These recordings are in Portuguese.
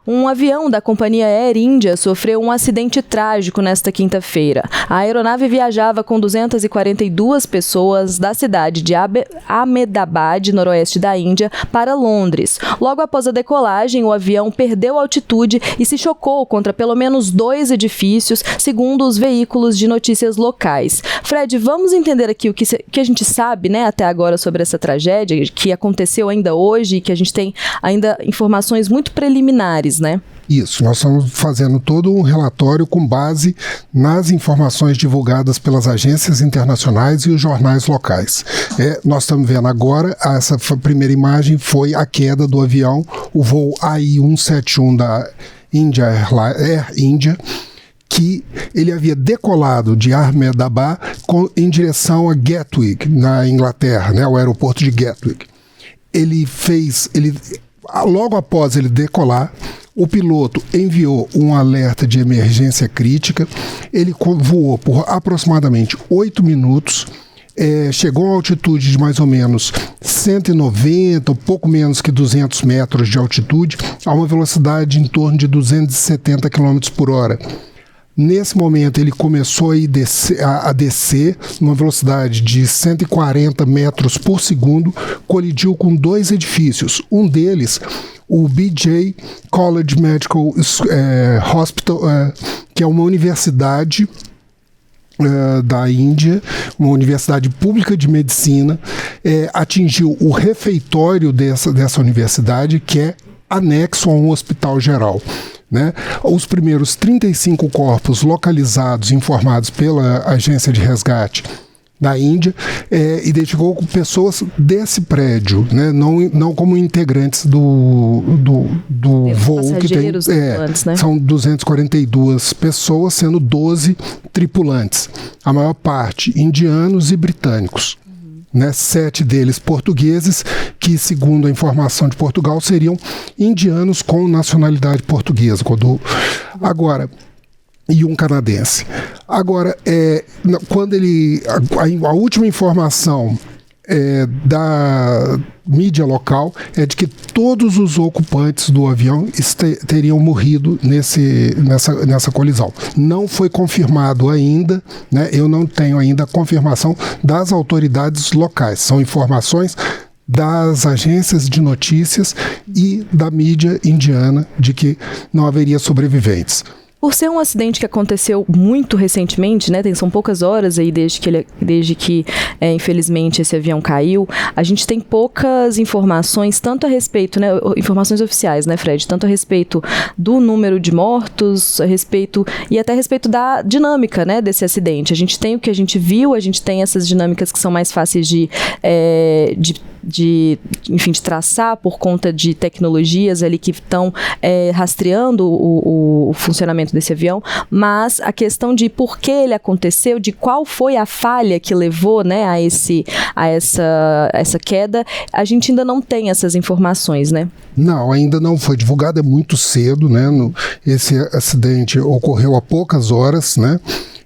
Um avião da companhia Air India sofreu um acidente trágico nesta quinta-feira. A aeronave viajava com 242 pessoas da cidade de Ahmedabad, noroeste da Índia, para Londres. Logo após a decolagem, o avião perdeu altitude e se chocou contra pelo menos 2 edifícios, segundo os veículos de notícias locais. Fred, vamos entender aqui o que a gente sabe, né, até agora sobre essa tragédia, que aconteceu ainda hoje e que a gente tem ainda informações muito preliminares, né? Isso, nós estamos fazendo todo um relatório com base nas informações divulgadas pelas agências internacionais e os jornais locais. Nós estamos vendo agora, essa primeira imagem foi a queda do avião, o voo AI-171 da Air India, que ele havia decolado de Ahmedabad em direção a Gatwick, na Inglaterra, né, o aeroporto de Gatwick. Logo após ele decolar, o piloto enviou um alerta de emergência crítica. Ele voou por aproximadamente 8 minutos, chegou a uma altitude de mais ou menos 190, ou pouco menos que 200 metros de altitude, a uma velocidade em torno de 270 km por hora. Nesse momento ele começou a descer numa velocidade de 140 metros por segundo, colidiu com 2 edifícios. Um deles, o BJ College Medical Hospital, que é uma universidade da Índia, uma universidade pública de medicina, atingiu o refeitório dessa universidade, que é anexo a um hospital geral. Né? Os primeiros 35 corpos localizados, informados pela agência de resgate da Índia, identificou com pessoas desse prédio, né? Não como integrantes do voo que tem. Né? São 242 pessoas, sendo 12 tripulantes, a maior parte indianos e britânicos. 7 deles portugueses, que, segundo a informação de Portugal, seriam indianos com nacionalidade portuguesa. E um canadense. Agora, quando a última informação da mídia local é de que todos os ocupantes do avião teriam morrido nessa colisão. Não foi confirmado ainda, né? Eu não tenho ainda a confirmação das autoridades locais. São informações das agências de notícias e da mídia indiana de que não haveria sobreviventes. Por ser um acidente que aconteceu muito recentemente, né, são poucas horas aí desde que infelizmente esse avião caiu, a gente tem poucas informações, tanto a respeito, né, informações oficiais, né, Fred, tanto a respeito do número de mortos, e até a respeito da dinâmica, né, desse acidente. A gente tem o que a gente viu, a gente tem essas dinâmicas que são mais fáceis de traçar por conta de tecnologias ali que estão rastreando o funcionamento desse avião, mas a questão de por que ele aconteceu, de qual foi a falha que levou, né, a essa queda, a gente ainda não tem essas informações, né? Não, ainda não foi divulgado, é muito cedo, né? Esse acidente ocorreu há poucas horas, né?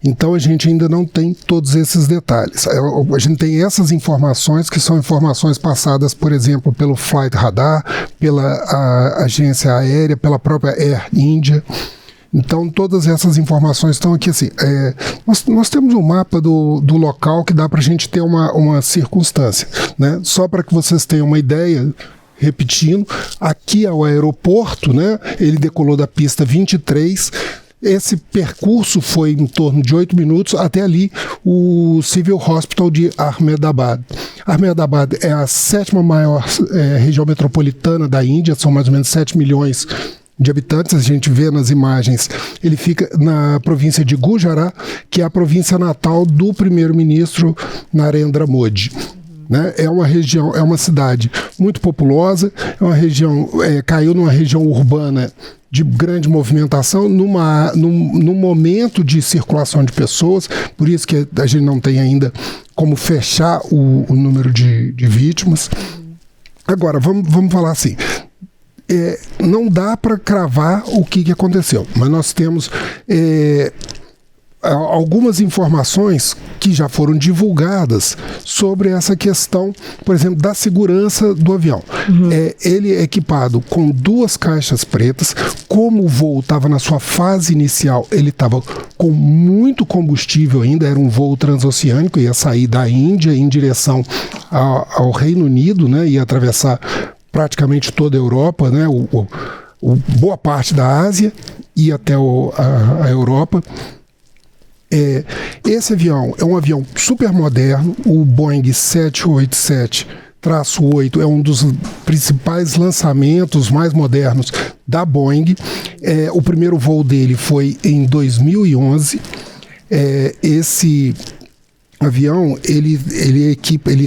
Então a gente ainda não tem todos esses detalhes. A gente tem essas informações que são informações passadas, por exemplo, pelo Flight Radar, pela agência aérea, pela própria Air India. Então todas essas informações estão aqui assim. Nós temos um mapa do local que dá para a gente ter uma circunstância, né? Só para que vocês tenham uma ideia. Repetindo, aqui é o aeroporto, né? Ele decolou da pista 23. Esse percurso foi em torno de 8 minutos até ali o Civil Hospital de Ahmedabad. Ahmedabad é a 7ª maior região metropolitana da Índia, são mais ou menos 7 milhões de habitantes. A gente vê nas imagens, ele fica na província de Gujarat, que é a província natal do primeiro-ministro Narendra Modi. Né? É uma região, é uma cidade muito populosa, é uma região, caiu numa região urbana de grande movimentação, num momento de circulação de pessoas, por isso que a gente não tem ainda como fechar o número de vítimas. Agora, vamos falar assim, não dá para cravar o que aconteceu, mas nós temos algumas informações que já foram divulgadas sobre essa questão, por exemplo, da segurança do avião. Ele é equipado com 2 caixas pretas. Como o voo estava na sua fase inicial, ele estava com muito combustível ainda, era um voo transoceânico, ia sair da Índia em direção ao Reino Unido, né, ia atravessar praticamente toda a Europa, né, boa parte da Ásia e até a Europa. Esse avião é um avião super moderno, o Boeing 787-8 é um dos principais lançamentos mais modernos da Boeing. O primeiro voo dele foi em 2011. Esse avião, ele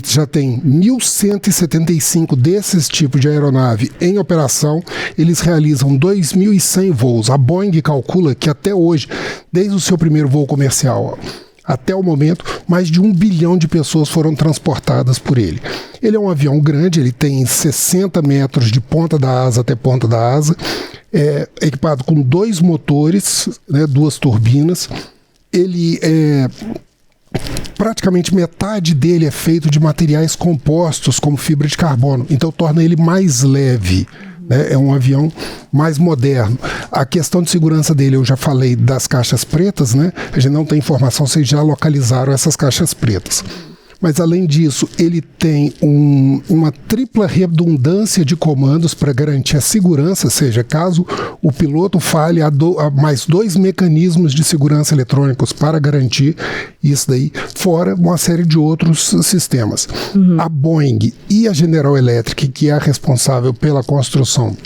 já tem 1.175 desses tipos de aeronave em operação. Eles realizam 2.100 voos. A Boeing calcula que até hoje, desde o seu primeiro voo comercial até o momento, mais de 1 bilhão de pessoas foram transportadas por ele. Ele é um avião grande, ele tem 60 metros de ponta da asa até ponta da asa, equipado com 2 motores, né, 2 turbinas. Ele praticamente metade dele é feito de materiais compostos, como fibra de carbono, então torna ele mais leve, né? É um avião mais moderno. A questão de segurança dele, eu já falei das caixas pretas, né? A gente não tem informação se já localizaram essas caixas pretas. Mas, além disso, ele tem uma tripla redundância de comandos para garantir a segurança, ou seja, caso o piloto falhe, há mais 2 mecanismos de segurança eletrônicos para garantir isso daí, fora uma série de outros sistemas. A Boeing e a General Electric, que é a responsável pela construção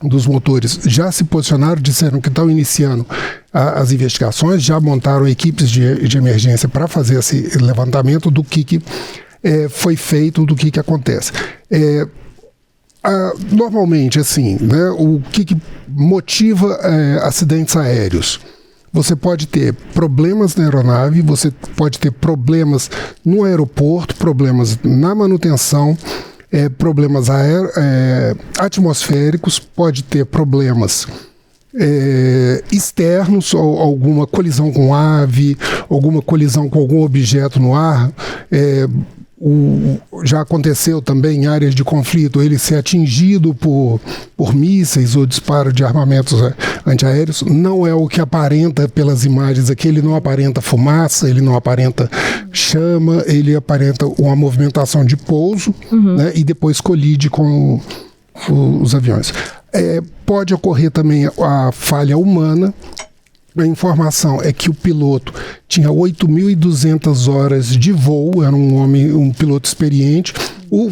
dos motores, já se posicionaram, disseram que estão iniciando as investigações, já montaram equipes de emergência para fazer esse levantamento do que foi feito, do que acontece. Normalmente, assim, né, o que motiva acidentes aéreos? Você pode ter problemas na aeronave, você pode ter problemas no aeroporto, problemas na manutenção, problemas atmosféricos, pode ter problemas externos, ou alguma colisão com ave, alguma colisão com algum objeto no ar. Já aconteceu também em áreas de conflito ele ser atingido por mísseis ou disparo de armamentos antiaéreos. Não é o que aparenta pelas imagens aqui, ele não aparenta fumaça, ele não aparenta chama, ele aparenta uma movimentação de pouso, né, e depois colide com os aviões. Pode ocorrer também a falha humana. A informação é que o piloto tinha 8.200 horas de voo, era um piloto experiente. O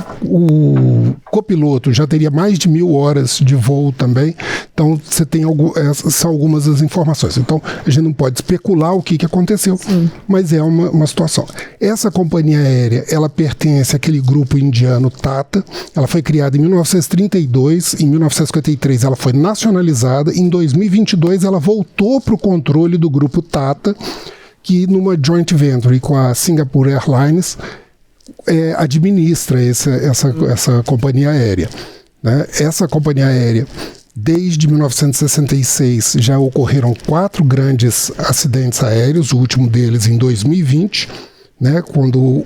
copiloto já teria mais de 1.000 horas de voo também. Então, você tem são algumas das informações. Então, a gente não pode especular o que aconteceu, mas é uma situação. Essa companhia aérea, ela pertence àquele grupo indiano Tata. Ela foi criada em 1932, em 1953 ela foi nacionalizada, em 2022 ela voltou para o controle do grupo Tata, que numa joint venture com a Singapore Airlines administra essa companhia aérea, né? Essa companhia aérea, desde 1966, já ocorreram 4 grandes acidentes aéreos, o último deles em 2020, né, quando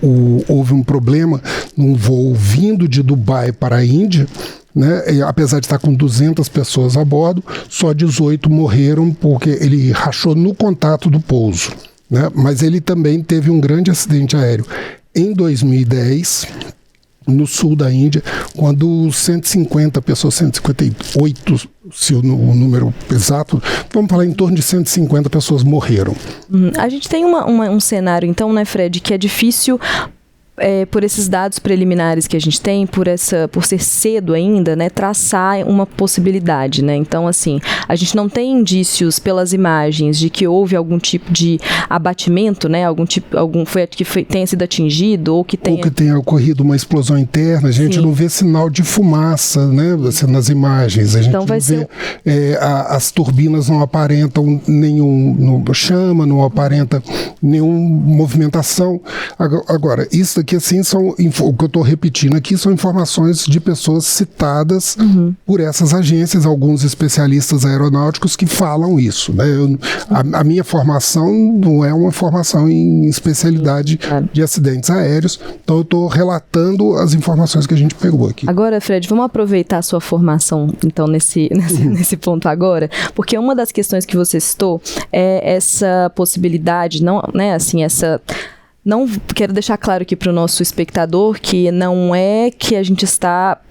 houve um problema num voo vindo de Dubai para a Índia, né, apesar de estar com 200 pessoas a bordo, só 18 morreram porque ele rachou no contato do pouso, né? Mas ele também teve um grande acidente aéreo em 2010, no sul da Índia, quando 150 pessoas, 158, se o número exato, vamos falar em torno de 150 pessoas morreram. A gente tem um cenário, então, né, Fred, que é difícil, por esses dados preliminares que a gente tem, por ser cedo ainda, né, traçar uma possibilidade, né? Então, assim, a gente não tem indícios pelas imagens de que houve algum tipo de abatimento, né? Tenha sido atingido ou que tenha ocorrido uma explosão interna. A gente não vê sinal de fumaça, né, nas imagens. A gente então, as turbinas não aparentam nenhum chama, não aparenta nenhuma movimentação. Agora, isso aqui, assim, o que eu estou repetindo aqui são informações de pessoas citadas por essas agências, alguns especialistas aeronáuticos que falam isso, né? A minha formação não é uma formação em especialidade de acidentes aéreos, então eu estou relatando as informações que a gente pegou aqui. Agora, Fred, vamos aproveitar a sua formação, então, nesse ponto agora, porque uma das questões que você citou é essa possibilidade, não, né, assim, não quero deixar claro aqui para o nosso espectador que não é que a gente está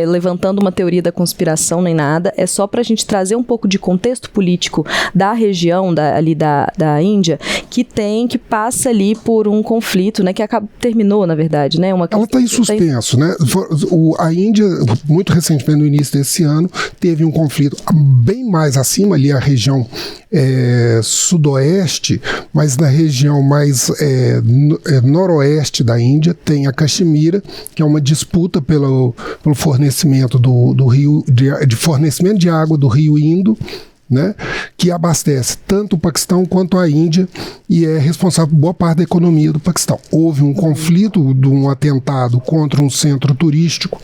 levantando uma teoria da conspiração nem nada, é só para a gente trazer um pouco de contexto político da região ali da Índia, que passa ali por um conflito, né, que terminou, na verdade, né? Ela está em suspenso, né? A Índia, muito recentemente, no início desse ano, teve um conflito bem mais acima, ali a região sudoeste, mas na região mais noroeste da Índia tem a Caxemira, que é uma disputa pelo fornecimento do rio, de fornecimento de água do rio Indo, né, que abastece tanto o Paquistão quanto a Índia e é responsável por boa parte da economia do Paquistão. Houve um conflito de um atentado contra um centro turístico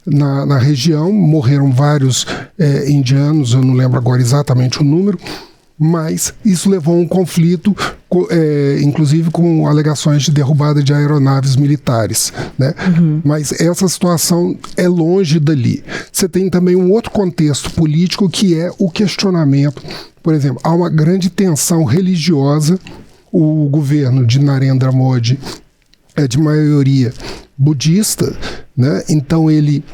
na região, morreram vários indianos, eu não lembro agora exatamente o número, mas isso levou a um conflito, inclusive com alegações de derrubada de aeronaves militares, né? Mas essa situação é longe dali. Você tem também um outro contexto político que é o questionamento. Por exemplo, há uma grande tensão religiosa. O governo de Narendra Modi é de maioria budista, né? Então ele...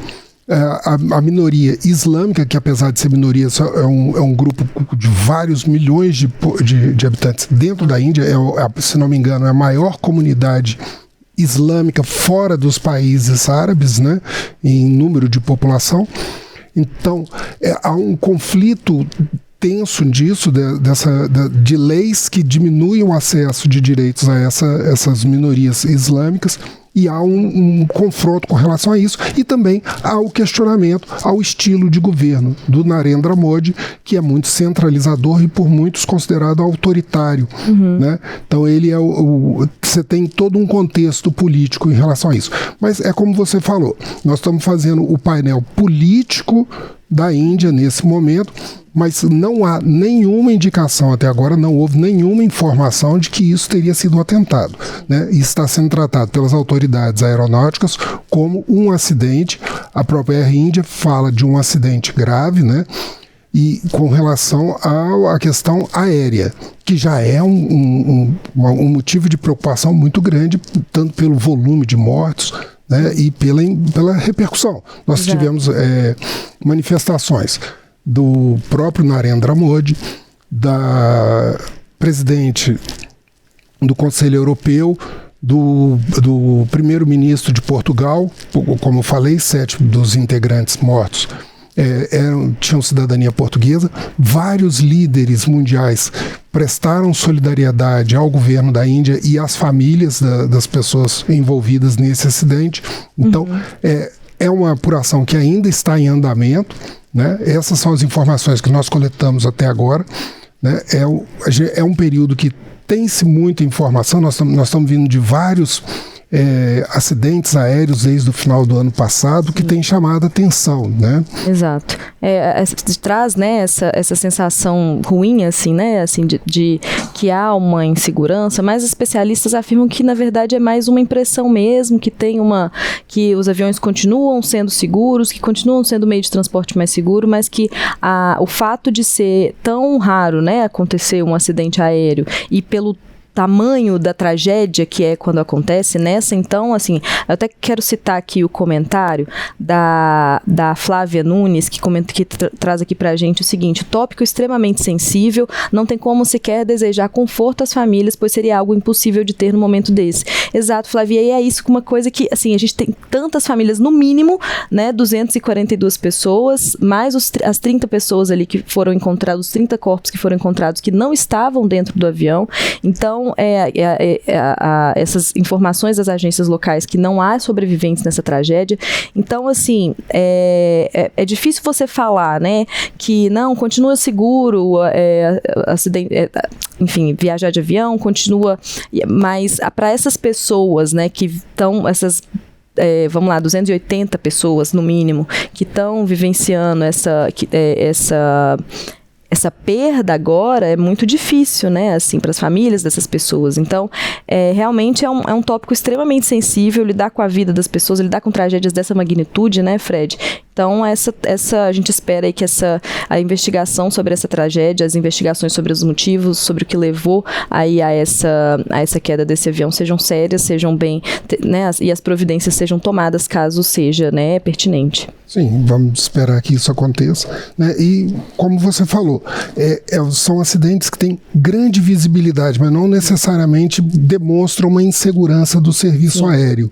A minoria islâmica, que apesar de ser minoria, é um grupo de vários milhões de habitantes dentro da Índia, se não me engano, é a maior comunidade islâmica fora dos países árabes, né, em número de população. Então, há um conflito tenso disso, de leis que diminuem o acesso de direitos a essas minorias islâmicas, e há um confronto com relação a isso, e também há o questionamento ao estilo de governo do Narendra Modi, que é muito centralizador e por muitos considerado autoritário, né? Então ele você tem todo um contexto político em relação a isso. Mas é como você falou, nós estamos fazendo o painel político da Índia nesse momento, mas não há nenhuma indicação até agora, não houve nenhuma informação de que isso teria sido um atentado, né? Isso está sendo tratado pelas autoridades aeronáuticas como um acidente. A própria Air India fala de um acidente grave, né? E com relação à questão aérea, que já é um motivo de preocupação muito grande, tanto pelo volume de mortos, né, e pela repercussão. Nós tivemos manifestações do próprio Narendra Modi, da presidente do Conselho Europeu, do primeiro-ministro de Portugal, como eu falei, 7 dos integrantes mortos tinham cidadania portuguesa. Vários líderes mundiais prestaram solidariedade ao governo da Índia e às famílias das pessoas envolvidas nesse acidente. Então, é uma apuração que ainda está em andamento, né? Essas são as informações que nós coletamos até agora, né? É um período que tem-se muita informação. Nós estamos vindo de vários acidentes aéreos desde o final do ano passado que tem chamado a atenção, né? Exato. Traz, né, essa sensação ruim, assim, né, assim, de que há uma insegurança, mas especialistas afirmam que, na verdade, é mais uma impressão mesmo, que os aviões continuam sendo seguros, que continuam sendo meio de transporte mais seguro, mas que o fato de ser tão raro, né, acontecer um acidente aéreo e pelo tamanho da tragédia que é quando acontece nessa, então, assim, eu até quero citar aqui o comentário da Flávia Nunes, que traz aqui pra gente o seguinte: o tópico extremamente sensível, não tem como sequer desejar conforto às famílias, pois seria algo impossível de ter no momento desse. Exato, Flávia, e é isso, uma coisa que, assim, a gente tem tantas famílias, no mínimo, né, 242 pessoas, mais as 30 pessoas ali que foram encontradas, os 30 corpos que foram encontrados que não estavam dentro do avião. Então, Então, essas informações das agências locais que não há sobreviventes nessa tragédia. Então, assim, é difícil você falar, né, que não, continua seguro, enfim, viajar de avião, continua, mas para essas pessoas, né, que estão, vamos lá, 280 pessoas no mínimo, que estão vivenciando essa perda agora, é muito difícil, né, assim, para as famílias dessas pessoas. Então, realmente é um tópico extremamente sensível, lidar com a vida das pessoas, lidar com tragédias dessa magnitude, né, Fred? Então, a gente espera aí que a investigação sobre essa tragédia, as investigações sobre os motivos, sobre o que levou aí a essa queda desse avião sejam sérias, sejam bem, né, e as providências sejam tomadas caso seja, né, pertinente. Sim, vamos esperar que isso aconteça, né? E como você falou, são acidentes que têm grande visibilidade, mas não necessariamente demonstram uma insegurança do serviço aéreo,